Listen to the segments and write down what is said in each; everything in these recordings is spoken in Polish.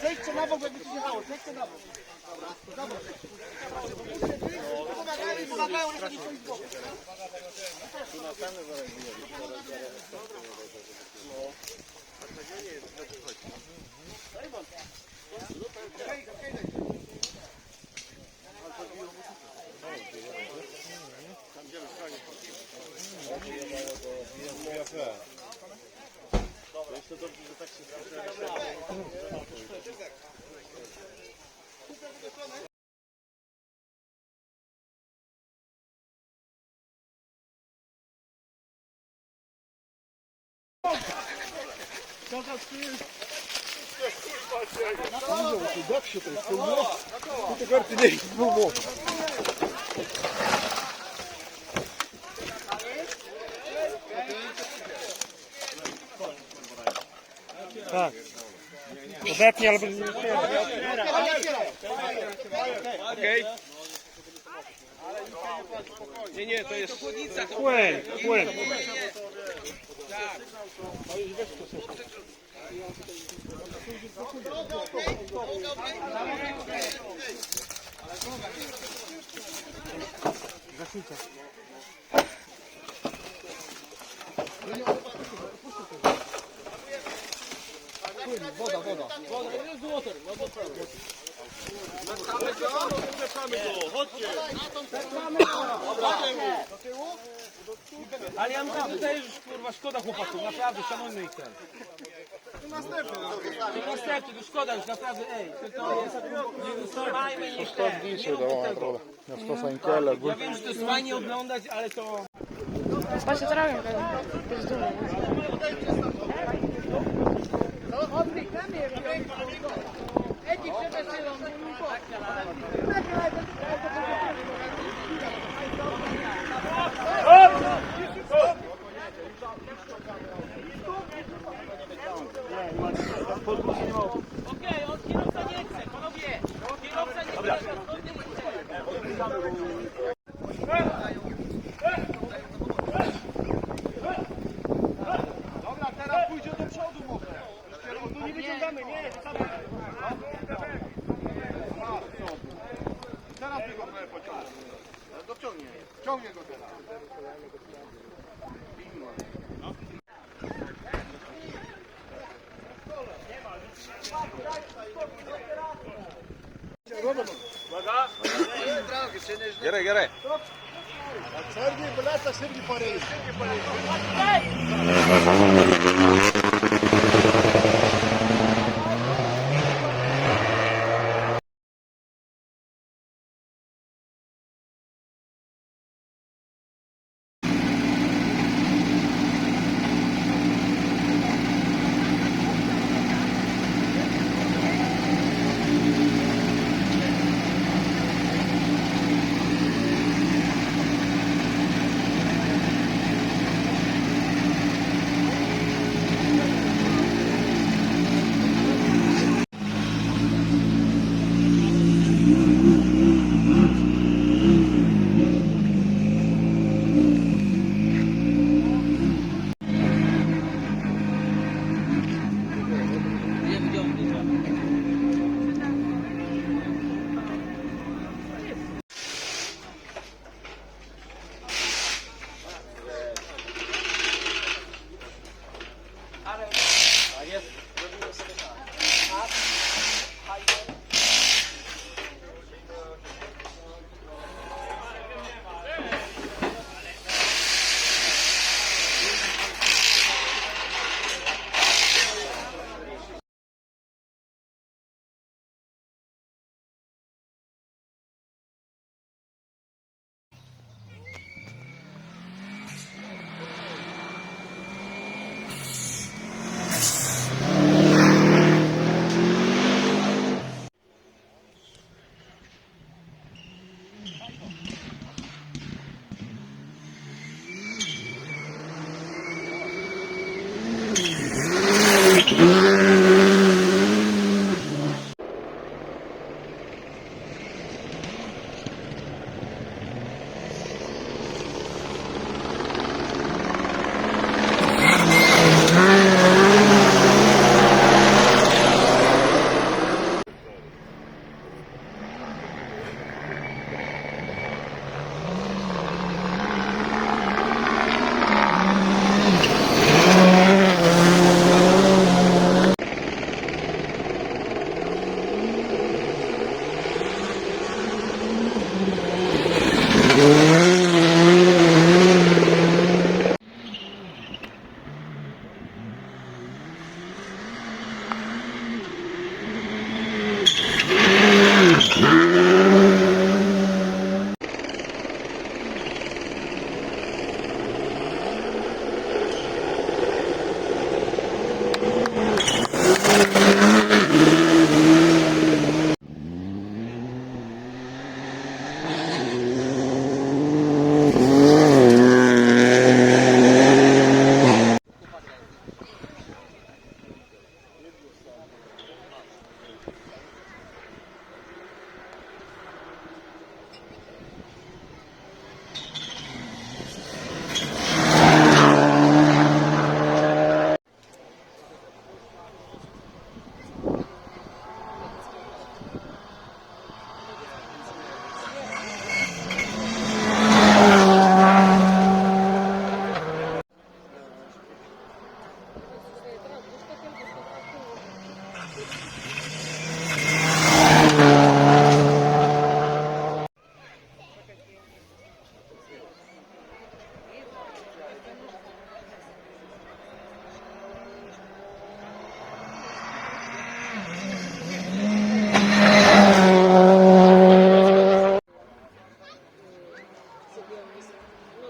Zejdźcie na bok, jakby się jechało, zejdźcie na bok. Dobra. Pomagają, nie chodzi swoich bok. Tu na cenę zaraz jeszcze dobrze, że tak się Tak. Obecnie albo nie. Okej. Nie, to jest chłodnica. Płyn. Tak. Gaśnicę. Woda. Ale ja mówię, tutaj już kurwa szkoda chłopaków, naprawdę, szanujmy ich ten. Następny, to szkoda już, naprawdę, ej, to jest, nie zostawajmy ich ten, nie róbmy tego. Ja wiem, że to jest fajnie oglądać, ale to... Patrzę, to robię, to jest dumny. Okej, on kierowca nie chce, panowie! Kierowca nie chce! Dobra, teraz pójdzie do przodu może. Tu nie wyciągamy, nie. Teraz tego trochę pociągnie. Dociągnie. Ciągnie go teraz. Gierę. Sergiej, poleca, Sergiej Paryż.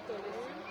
to, nie?